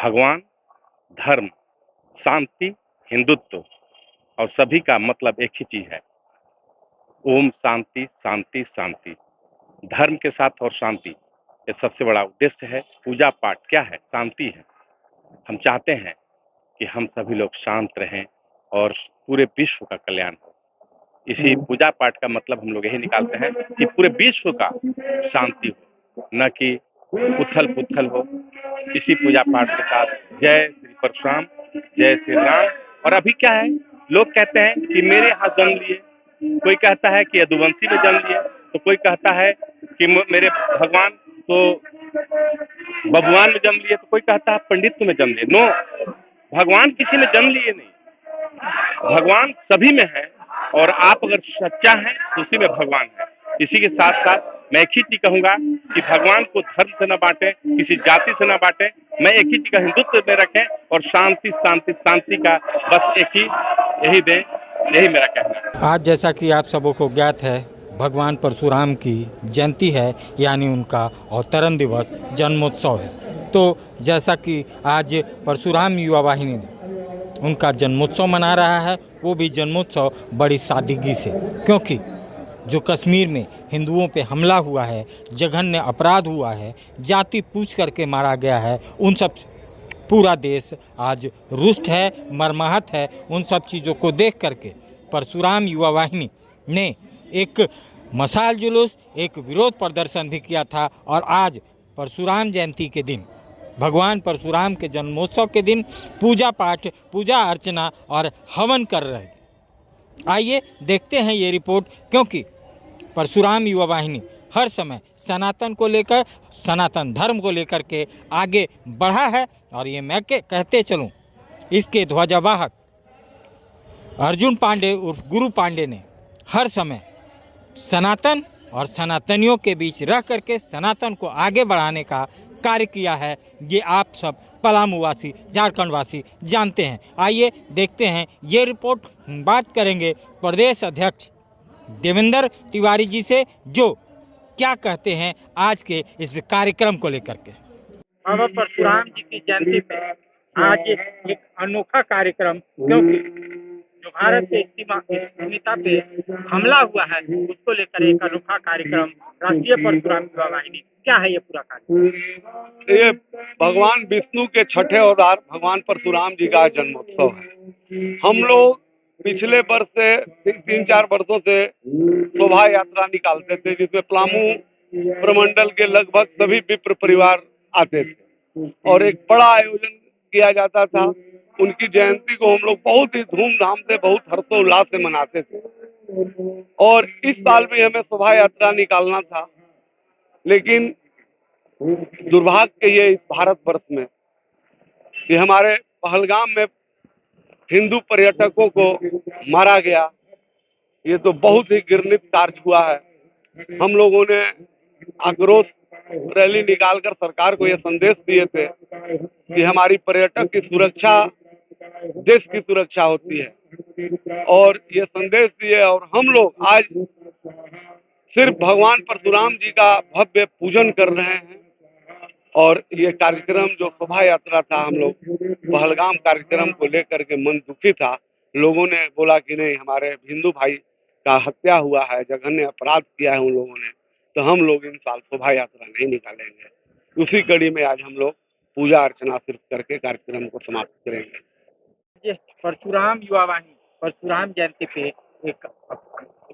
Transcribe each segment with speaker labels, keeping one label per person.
Speaker 1: भगवान, धर्म, शांति, हिंदुत्व और सभी का मतलब एक ही चीज है। ओम शांति शांति शांति। धर्म के साथ और शांति, ये सबसे बड़ा उद्देश्य है। पूजा पाठ क्या है? शांति है। हम चाहते हैं कि हम सभी लोग शांत रहें और पूरे विश्व का कल्याण हो। इसी पूजा पाठ का मतलब हम लोग यही निकालते हैं कि पूरे विश्व का शांति हो, न कि उथल पुथल हो। इसी पूजा पाठ के साथ जय श्री परशुराम, जय श्री राम। और अभी क्या है, लोग कहते हैं कि मेरे यहाँ जन्म लिए, कोई कहता है कि यदुवंशी में जन्म लिए, तो कोई कहता है कि मेरे भगवान तो बबुआन में जन्म लिए, तो कोई कहता है पंडित्व में जन्म लिए। नो, भगवान किसी में जन्म लिए नहीं, भगवान सभी में है। और आप अगर सच्चा हैं तो उसी में भगवान है। इसी के साथ साथ मैं एक ही चीज कहूंगा कि भगवान को धर्म से न बांटे, किसी जाति से न बांटे। मैं एक ही चीज का हिंदुत्व में रखें और शांति शांति शांति का बस एक ही यही दें, यही मेरा कहना है।
Speaker 2: आज जैसा कि आप सबों को ज्ञात है, भगवान परशुराम की जयंती है, यानी उनका अवतरण दिवस, जन्मोत्सव है। तो जैसा कि आज परशुराम युवा वाहिनी ने उनका जन्मोत्सव मना रहा है, वो भी जन्मोत्सव बड़ी सादगी से, क्योंकि जो कश्मीर में हिंदुओं पे हमला हुआ है, जघन्य अपराध हुआ है, जाति पूछ करके मारा गया है, उन सब पूरा देश आज रुष्ट है, मर्माहत है। उन सब चीज़ों को देख करके परशुराम युवा वाहिनी ने एक मशाल जुलूस, एक विरोध प्रदर्शन भी किया था। और आज परशुराम जयंती के दिन, भगवान परशुराम के जन्मोत्सव के दिन पूजा पाठ, पूजा अर्चना और हवन कर रहे हैं। आइए देखते हैं ये रिपोर्ट, क्योंकि परशुराम युवा वाहिनी हर समय सनातन को लेकर, सनातन धर्म को लेकर के आगे बढ़ा है। और ये मैं कहते चलूँ, इसके ध्वजवाहक अर्जुन पांडे उर्फ गुरु पांडे ने हर समय सनातन और सनातनियों के बीच रह करके सनातन को आगे बढ़ाने का कार्य किया है। ये आप सब पलामू वासी, झारखंड वासी जानते हैं। आइए देखते हैं ये रिपोर्ट। बात करेंगे प्रदेश अध्यक्ष देवेंद्र तिवारी जी से, जो क्या कहते हैं आज के इस कार्यक्रम को लेकर के।
Speaker 3: बाबा परशुराम जी की जयंती पे आज एक अनोखा कार्यक्रम, क्योंकि जो भारत के सीमिता पे हमला हुआ है उसको लेकर एक अनोखा कार्यक्रम, राष्ट्रीय परशुराम युवा वाहिनी। क्या है ये पूरा कार्यक्रम?
Speaker 4: ये भगवान विष्णु के छठे अवतार भगवान परशुराम जी का जन्मोत्सव है। हम लोग पिछले वर्ष से 3-4 वर्षों से शोभा यात्रा निकालते थे, जिसमें पलामू प्रमंडल के लगभग सभी विप्र परिवार आते थे और एक बड़ा आयोजन किया जाता था। उनकी जयंती को हम लोग बहुत ही धूमधाम से, बहुत हर्षोल्लास से मनाते थे। और इस साल भी हमें शोभा यात्रा निकालना था, लेकिन दुर्भाग्य ये इस भारतवर्ष में कि हमारे पहलगाम में हिंदू पर्यटकों को मारा गया। ये तो बहुत ही घृणित कार्य हुआ है। हम लोगों ने आक्रोश रैली निकालकर सरकार को ये संदेश दिए थे कि हमारी पर्यटक की सुरक्षा देश की सुरक्षा होती है, और ये संदेश दिए। और हम लोग आज सिर्फ भगवान परशुराम जी का भव्य पूजन कर रहे हैं। और ये कार्यक्रम जो शोभा यात्रा था, हम लोग पहलगाम कार्यक्रम को लेकर के मन दुखी था। लोगों ने बोला कि नहीं, हमारे हिंदू भाई का हत्या हुआ है, जघन्य अपराध किया है उन लोगों ने, तो हम लोग इन साल शोभा यात्रा नहीं निकालेंगे। उसी कड़ी में आज हम लोग पूजा अर्चना सिर्फ करके कार्यक्रम को समाप्त करेंगे।
Speaker 3: परशुराम युवा वाहिनी परशुराम जयंती पे एक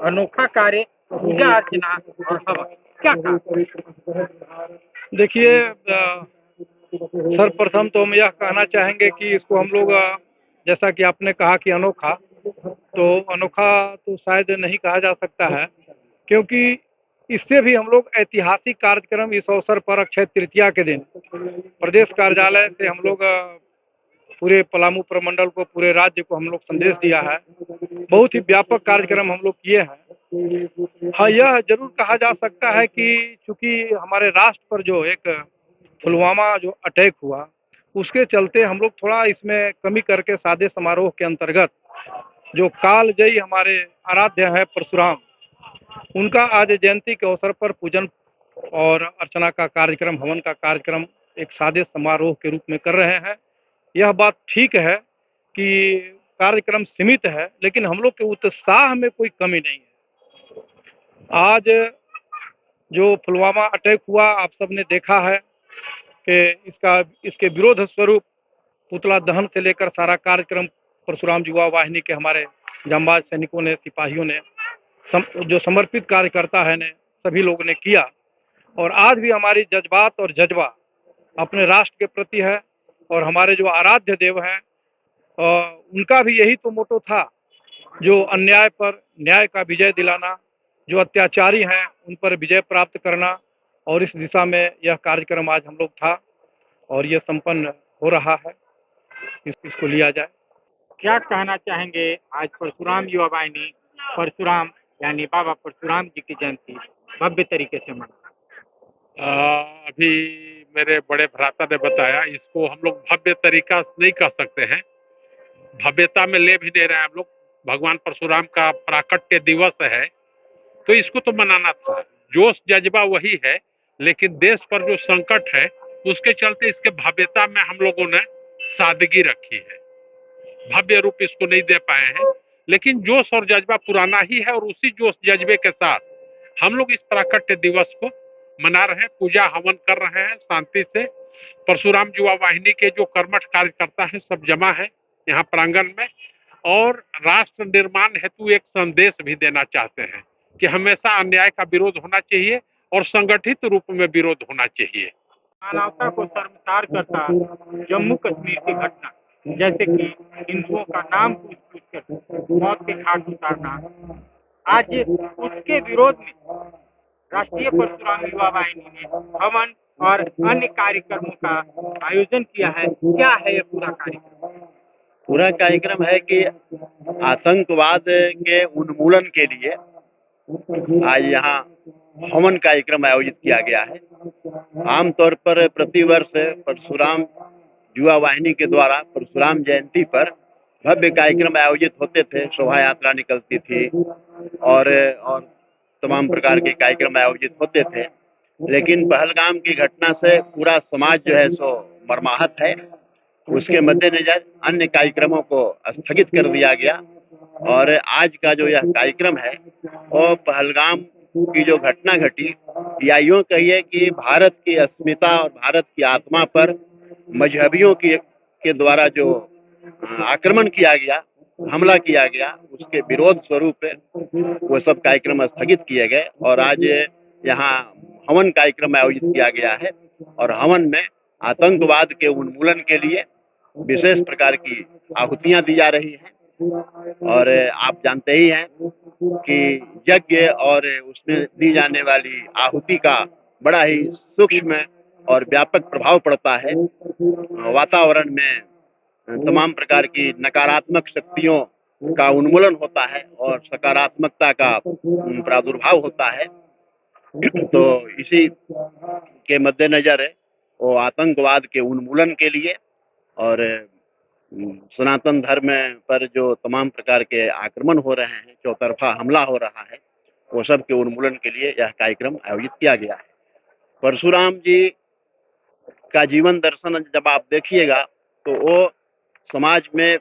Speaker 3: अनोखा कार्य, पूजा अर्चना और हवन, क्या कहा?
Speaker 5: देखिए, सर्वप्रथम तो हम यह कहना चाहेंगे कि इसको हम लोग, जैसा कि आपने कहा कि अनोखा, तो अनोखा तो शायद नहीं कहा जा सकता है, क्योंकि इससे भी हम लोग ऐतिहासिक कार्यक्रम इस अवसर पर अक्षय तृतीया के दिन प्रदेश कार्यालय से हम लोग पूरे पलामू प्रमंडल को, पूरे राज्य को हम लोग संदेश दिया है। बहुत ही व्यापक कार्यक्रम हम लोग किए हैं। हाँ, यह जरूर कहा जा सकता है कि चूंकि हमारे राष्ट्र पर जो एक पुलवामा जो अटैक हुआ, उसके चलते हम लोग थोड़ा इसमें कमी करके सादे समारोह के अंतर्गत जो कालजयी हमारे आराध्य है परशुराम, उनका आज जयंती के अवसर पर पूजन और अर्चना का कार्यक्रम, हवन का कार्यक्रम एक सादे समारोह के रूप में कर रहे हैं। यह बात ठीक है कि कार्यक्रम सीमित है, लेकिन हम लोग के उत्साह में कोई कमी नहीं है। आज जो पुलवामा अटैक हुआ, आप सबने देखा है कि इसके विरोध स्वरूप पुतला दहन से लेकर सारा कार्यक्रम परशुराम युवा वाहिनी के हमारे जांबाज सैनिकों ने, सिपाहियों ने, जो समर्पित कार्यकर्ता है ने, सभी लोगों ने किया। और आज भी हमारी जज्बात और जज्बा अपने राष्ट्र के प्रति है। और हमारे जो आराध्य देव हैं, उनका भी यही तो मोटो था, जो अन्याय पर न्याय का विजय दिलाना, जो अत्याचारी हैं उन पर विजय प्राप्त करना। और इस दिशा में यह कार्यक्रम आज हम लोग था और ये संपन्न हो रहा है। इसको लिया जाए।
Speaker 3: क्या कहना चाहेंगे, आज परशुराम युवा वाहिनी परशुराम यानी बाबा परशुराम जी की जयंती भव्य तरीके से मना?
Speaker 6: अभी मेरे बड़े भ्राता ने बताया, इसको हम लोग भव्य तरीका नहीं कह सकते हैं, भव्यता में ले भी नहीं रहे हैं हम लोग। भगवान परशुराम का प्राकट्य दिवस है तो इसको तो मनाना था, जोश जज्बा वही है, लेकिन देश पर जो संकट है उसके चलते इसके भव्यता में हम लोगों ने सादगी रखी है, भव्य रूप इसको नहीं दे पाए हैं। लेकिन जोश और जज्बा पुराना ही है और उसी जोश जज्बे के साथ हम लोग इस प्राकट्य दिवस को मना रहे हैं, पूजा हवन कर रहे हैं शांति से। परशुराम युवा वाहिनी के जो कर्मठ कार्यकर्ता हैं सब जमा है यहाँ प्रांगण में, और राष्ट्र निर्माण हेतु एक संदेश भी देना चाहते हैं कि हमेशा अन्याय का विरोध होना चाहिए और संगठित रूप में विरोध होना चाहिए।
Speaker 3: मानवता को शर्मसार करता जम्मू कश्मीर की घटना, जैसे कि हिंदुओं का नाम पूछ कर मौत के घाट उतारना, आज उसके विरोध में राष्ट्रीय परशुराम युवा वाहिनी ने हवन और अन्य कार्यक्रमों का आयोजन किया है। क्या है ये पूरा कार्यक्रम?
Speaker 7: पूरा कार्यक्रम है कि आतंकवाद के उन्मूलन के लिए आज यहाँ हवन कार्यक्रम आयोजित किया गया है। आमतौर पर प्रतिवर्ष परशुराम युवा वाहिनी के द्वारा परशुराम जयंती पर भव्य कार्यक्रम आयोजित होते थे, शोभा यात्रा निकलती थी और तमाम प्रकार के कार्यक्रम आयोजित होते थे। लेकिन पहलगाम की घटना से पूरा समाज जो है सो मर्माहत है। उसके मद्देनजर अन्य कार्यक्रमों को स्थगित कर दिया गया और आज का जो यह कार्यक्रम है वो पहलगाम की जो घटना घटी, या यूँ कहिए कि भारत की अस्मिता और भारत की आत्मा पर मजहबियों के द्वारा जो आक्रमण किया गया, हमला किया गया, उसके विरोध स्वरूप वो सब कार्यक्रम स्थगित किए गए और आज यहाँ हवन कार्यक्रम आयोजित किया गया है। और हवन में आतंकवाद के उन्मूलन के लिए विशेष प्रकार की आहुतियां दी जा रही हैं। और आप जानते ही हैं कि यज्ञ और उसमें दी जाने वाली आहुति का बड़ा ही सूक्ष्म और व्यापक प्रभाव पड़ता है। वातावरण में तमाम प्रकार की नकारात्मक शक्तियों का उन्मूलन होता है और सकारात्मकता का प्रादुर्भाव होता है। तो इसी के मद्देनजर वो आतंकवाद के उन्मूलन के लिए और सनातन धर्म पर जो तमाम प्रकार के आक्रमण हो रहे हैं, चौतरफा हमला हो रहा है, वो सब के उन्मूलन के लिए यह कार्यक्रम आयोजित किया गया है। परशुराम जी का जीवन दर्शन जब आप देखिएगा तो वो समाज में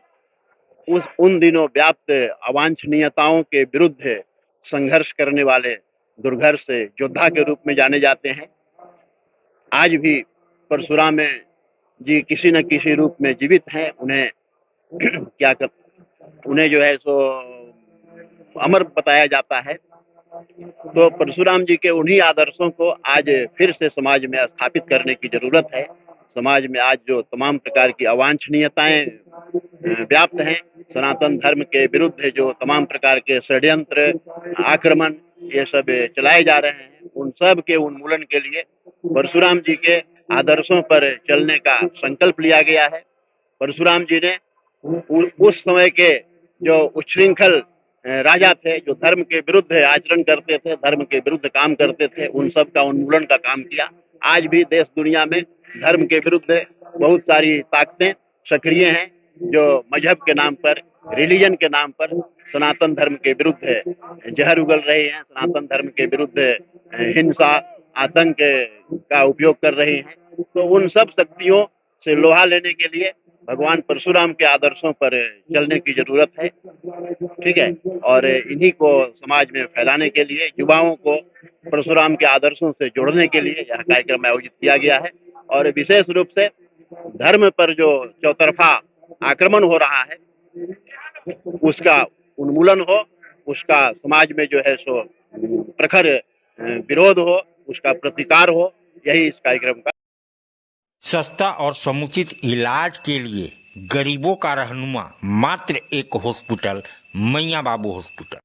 Speaker 7: उन दिनों व्याप्त अवांछनीयताओं के विरुद्ध संघर्ष करने वाले दुर्धर्ष योद्धा के रूप में जाने जाते हैं। आज भी परशुराम जी किसी न किसी रूप में जीवित हैं। उन्हें उन्हें जो है सो अमर बताया जाता है। तो परशुराम जी के उन्हीं आदर्शों को आज फिर से समाज में स्थापित करने की जरूरत है। समाज में आज जो तमाम प्रकार की अवांछनीयताएं व्याप्त हैं, सनातन धर्म के विरुद्ध जो तमाम प्रकार के षड्यंत्र, आक्रमण ये सब चलाए जा रहे हैं, उन सब के उन्मूलन के लिए परशुराम जी के आदर्शों पर चलने का संकल्प लिया गया है। परशुराम जी ने उस समय के जो उच्छृंखल राजा थे, जो धर्म के विरुद्ध आचरण करते थे, धर्म के विरुद्ध काम करते थे, उन सब का उन्मूलन का काम किया। आज भी देश दुनिया में धर्म के विरुद्ध बहुत सारी ताकतें सक्रिय हैं जो मजहब के नाम पर, रिलीजन के नाम पर सनातन धर्म के विरुद्ध जहर उगल रही हैं, सनातन धर्म के विरुद्ध हिंसा, आतंक का उपयोग कर रही हैं। तो उन सब शक्तियों से लोहा लेने के लिए भगवान परशुराम के आदर्शों पर चलने की जरूरत है। ठीक है, और इन्हीं को समाज में फैलाने के लिए, युवाओं को परशुराम के आदर्शों से जोड़ने के लिए यह कार्यक्रम आयोजित किया गया है। और विशेष रूप से धर्म पर जो चौतरफा आक्रमण हो रहा है उसका उन्मूलन हो, उसका समाज में जो है सो प्रखर विरोध हो, उसका प्रतिकार हो, यही इस कार्यक्रम का।
Speaker 2: सस्ता और समुचित इलाज के लिए गरीबों का रहनुमा मात्र एक हॉस्पिटल, मैया बाबू हॉस्पिटल।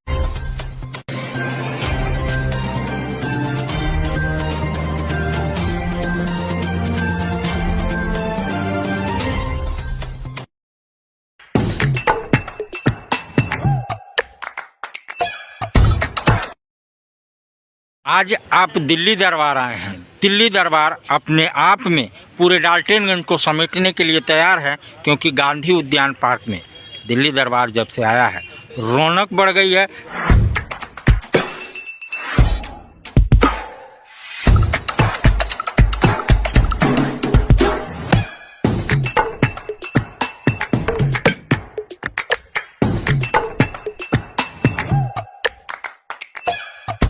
Speaker 2: आज आप दिल्ली दरबार आए हैं। दिल्ली दरबार अपने आप में पूरे डाल्टनगंज को समेटने के लिए तैयार है, क्योंकि गांधी उद्यान पार्क में दिल्ली दरबार जब से आया है रौनक बढ़ गई है।